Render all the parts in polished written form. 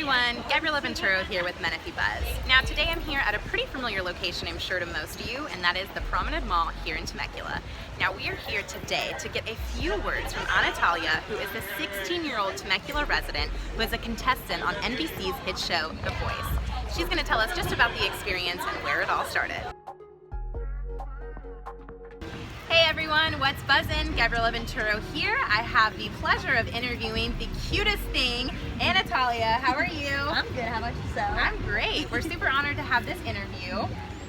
everyone, Gabriela Venturo here with Menifee Buzz. Now today I'm here at a pretty familiar location I'm sure to most of you, and that is the Promenade Mall here in Temecula. Now we are here today to get a few words from Anatalia, who is the 16-year-old Temecula resident who is a contestant on NBC's hit show, The Voice. She's going to tell us just about the experience and where it all started. Hey everyone, what's buzzin'? Gabriela Venturo here. I have the pleasure of interviewing the cutest thing, Anatalia. How are you? I'm good. How about yourself? I'm great. We're super honored to have this interview.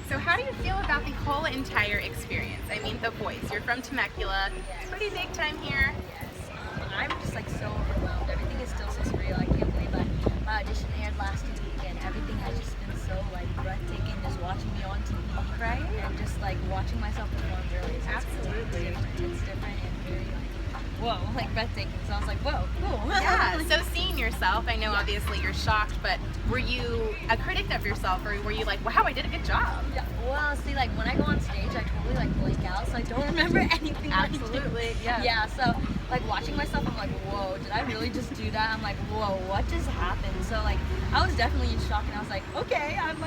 So how do you feel about the whole entire experience? I mean, The Voice. You're from Temecula. It's pretty big time here. Yes. I'm just like so overwhelmed. Everything is still so surreal. I can't believe that my audition aired last week and everything has just been so like breathtaking. Just watching me on TV, right? And just like watching myself perform really. So Absolutely. It's different and very like, whoa, like breathtaking. So I was like, whoa, cool. Yeah, so seeing yourself, I know obviously you're shocked, but were you a critic of yourself or were you like, wow, I did a good job? Yeah, well, see, like when I go on stage, I totally like blank out, so I don't remember anything. Absolutely, yeah. Yeah, so like watching myself, I'm like, whoa, did I really just do that? I'm like, whoa, what just happened? So like, I was definitely in shock, and I was like, okay, I'm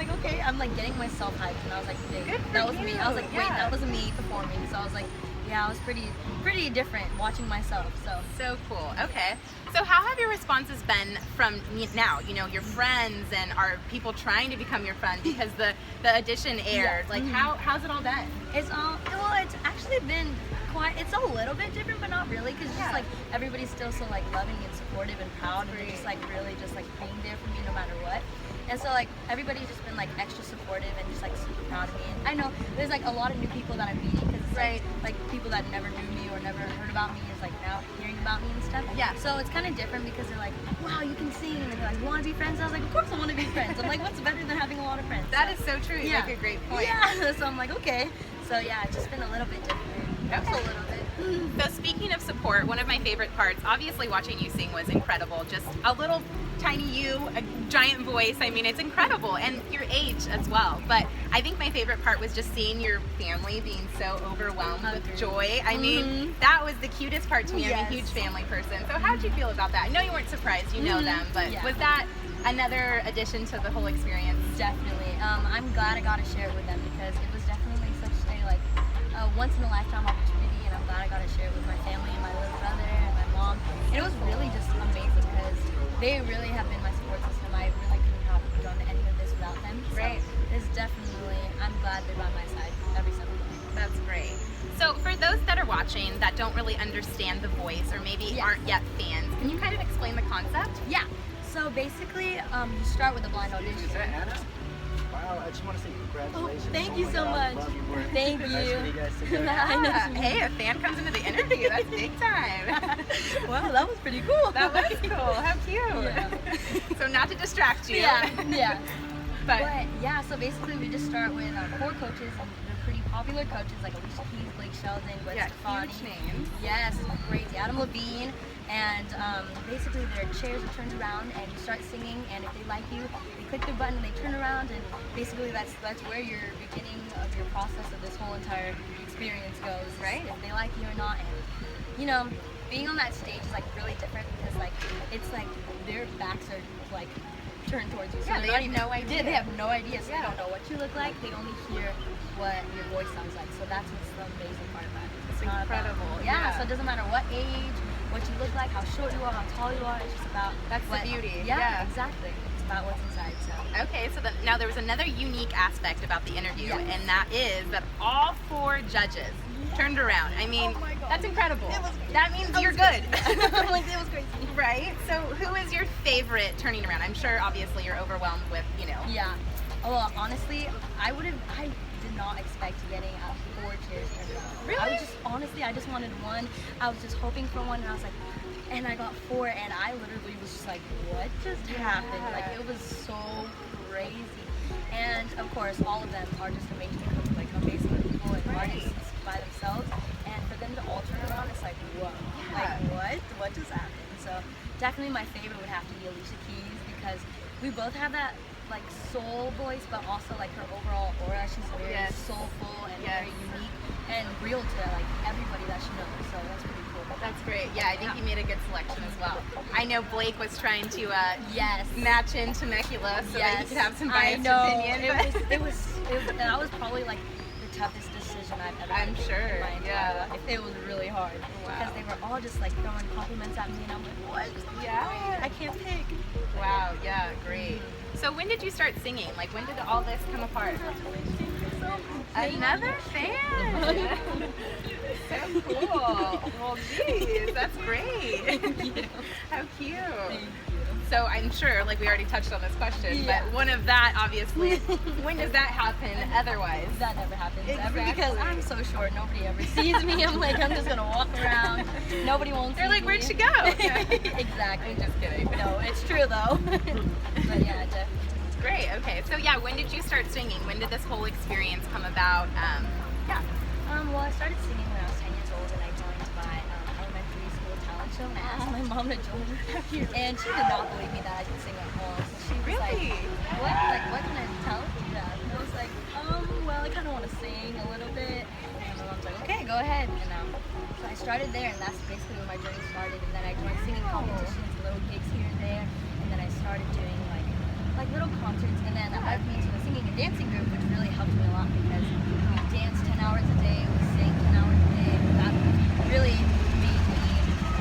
like getting myself hyped, and I was like, Good for that was you. me. I was like, wait, Yeah. that wasn't me performing. So I was like, yeah, I was pretty different watching myself. So cool. Okay. So how have your responses been from now? You know, your friends and are people trying to become your friend because the audition aired? Yeah. Like how's it all been? It's well, it's actually been quite. It's a little bit different, but not really, because just like everybody's still so like loving and supportive and proud, and they're just like really just like being there for me no matter what. And so like everybody's just been like extra supportive and just like super proud of me. And I know there's like a lot of new people that I'm meeting because it's like people that never knew me or never heard about me is like now hearing about me and stuff. Yeah. So it's kind of different because they're like, wow, you can sing, and they're like, you want to be friends? I was like, of course I want to be friends. I'm like, what's better than having a lot of friends? That is so true. You Yeah. make a great point. Yeah. So I'm like, okay. So yeah, it's just been a little bit different. Okay. Just a little bit. So speaking of support, one of my favorite parts, obviously watching you sing was incredible. Just a little tiny you, a giant voice. I mean, it's incredible, and your age as well. But I think my favorite part was just seeing your family being so overwhelmed with joy. I mean, that was the cutest part to me. I'm a huge family person. So how did you feel about that? I know you weren't surprised, you know them, but was that another addition to the whole experience? Definitely. I'm glad I got to share it with them because it was definitely such a like once in a lifetime opportunity, and I'm glad I got to share it with my family, my little brother, and my mom. And it was really just amazing because they really have been my support system. I really couldn't have done any of this without them. So it's definitely, I'm glad they're by my side every single day. That's great. So for those that are watching that don't really understand The Voice or maybe aren't yet fans, can you kind of explain the concept? Yeah. So basically, you start with a blind audition. Is that Anna? Wow, I just want to say congratulations. Oh, thank you my so God, much. love your work. Thank Nice you. to meet you guys together. Yeah. Hey, a fan comes into the interview. That's big time. Wow, that was pretty cool. That was cool. How cute. Yeah. So not to distract you. Yeah. But yeah, so basically we just start with 4 coaches, and they're pretty popular coaches like Alicia Keys, Blake Sheldon, Gwen Stefani. huge names. Yes, crazy. Adam Levine. And basically their chairs are turned around and you start singing, and if they like you, they click their button and they turn around, and basically that's where your beginning of your process of this whole entire experience goes, right? If they like you or not. And you know, being on that stage is like really different because like it's like their backs are like turned towards you. So Yeah, they have no idea. They have no idea, so they don't know what you look like. They only hear what your voice sounds like. So that's what's the amazing part about it. It's incredible. Yeah, so it doesn't matter what age, what you look like, how short you are, how tall you are. It's just about That's the beauty. Yeah, exactly. It's about what's inside. So Okay, so now there was another unique aspect about the interview, and that is that all 4 judges turned around. I mean, Oh my God. that's incredible. It was That means you're good. like it was crazy. Right? So who is your favorite turning around? I'm sure obviously you're overwhelmed with, you know. Yeah. Well, honestly, I did not expect getting 4 chairs turned around. Really? I was just I just wanted 1. I was just hoping for 1, and I was like, and I got 4, and I literally was just like, what just happened? Like it was so crazy. And of course, all of them are just amazing people and artists by themselves. And for them to all turn around, it's like, whoa, like what just happened? So definitely my favorite would have to be Alicia Keys because we both have that like soul voice, but also like her overall aura. She's very Yes. soulful and Yes. very unique and real to like everybody that she knows. So that's pretty cool. That's great. Yeah, I think you made a good selection as well. I know Blake was trying to Yes. match in Temecula so that he could have some biased I know. opinion. That was probably like the toughest decision I've ever I'm made sure, in my entire yeah. life. It was really hard Wow. because they were all just like throwing compliments at me, and I'm like, what? Yeah. I can't pick. Wow, yeah, great. So when did you start singing? Like when did all this come apart? Another fan! So cool. Well, geez, that's great. Thank you. How cute. Thank you. So I'm sure, like we already touched on this question, Yeah. but one of that, obviously, when does that happen otherwise? That never happens ever Exactly. because I'm so short. Nobody ever sees me. I'm like, I'm just gonna walk around. Nobody won't see They're like, me. where'd she go? Exactly. I'm just kidding. No, it's true though. But yeah, definitely. Great, okay. So yeah, when did you start singing? When did this whole experience come about? Yeah. Well, I started singing when I was 10 years old, and I joined my elementary school talent show. And I asked my mom to join, and she did not believe me that I could sing at all. So she was Really? like, "What? Like, what kind of talent do you have?" And I was like, well, I kind of want to sing a little bit." And my mom's like, "Okay, go ahead." And so I started there, and that's basically where my journey started. And then I joined singing competitions, little gigs here and there, and then I started doing like little concerts, and then that led me to a singing and dancing group, which really helped me a lot because we danced 10 hours a day, we sang 10 hours a day. That really made me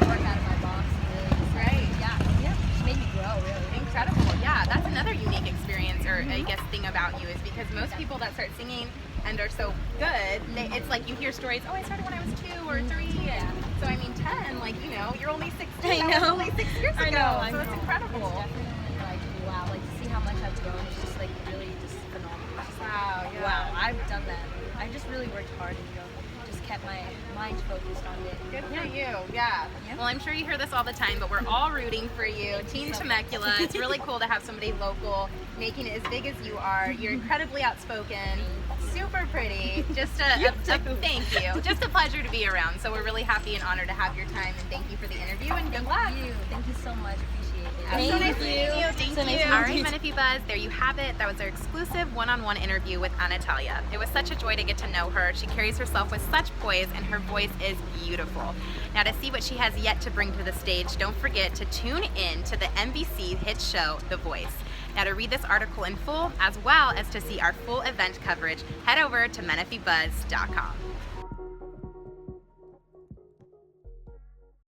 work out of my box and really just, Right. yeah, just made me grow really. Incredible. Yeah, that's another unique experience, or I guess thing about you is because most people that start singing and are so good, it's like you hear stories, oh, I started when I was 2 or 3, Yeah. and so I mean 10, like, you know, you're only 16, I that was know. only 6 years ago, I know, I so it's know. incredible. It's definitely like, wow, like to see how much I've grown is just like really just phenomenal. It's just like, Wow, yeah. wow, I've done that. I just really worked hard and just kept my mind focused on it. Good for you, yeah. Yeah. Well, I'm sure you hear this all the time, but we're all rooting for you. Team Temecula, it's really cool to have somebody local making it as big as you are. You're incredibly outspoken, super pretty, just a thank you. Just a pleasure to be around. So we're really happy and honored to have your time, and thank you for the interview, and good luck. Thank you so much. Appreciate it. It was so nice meeting you. Thank So you. nice meeting All right, you. Menifee Buzz, there you have it. That was our exclusive one-on-one interview with Anatalia. It was such a joy to get to know her. She carries herself with such poise, and her voice is beautiful. Now, to see what she has yet to bring to the stage, don't forget to tune in to the NBC hit show, The Voice. Now, to read this article in full, as well as to see our full event coverage, head over to menifeebuzz.com.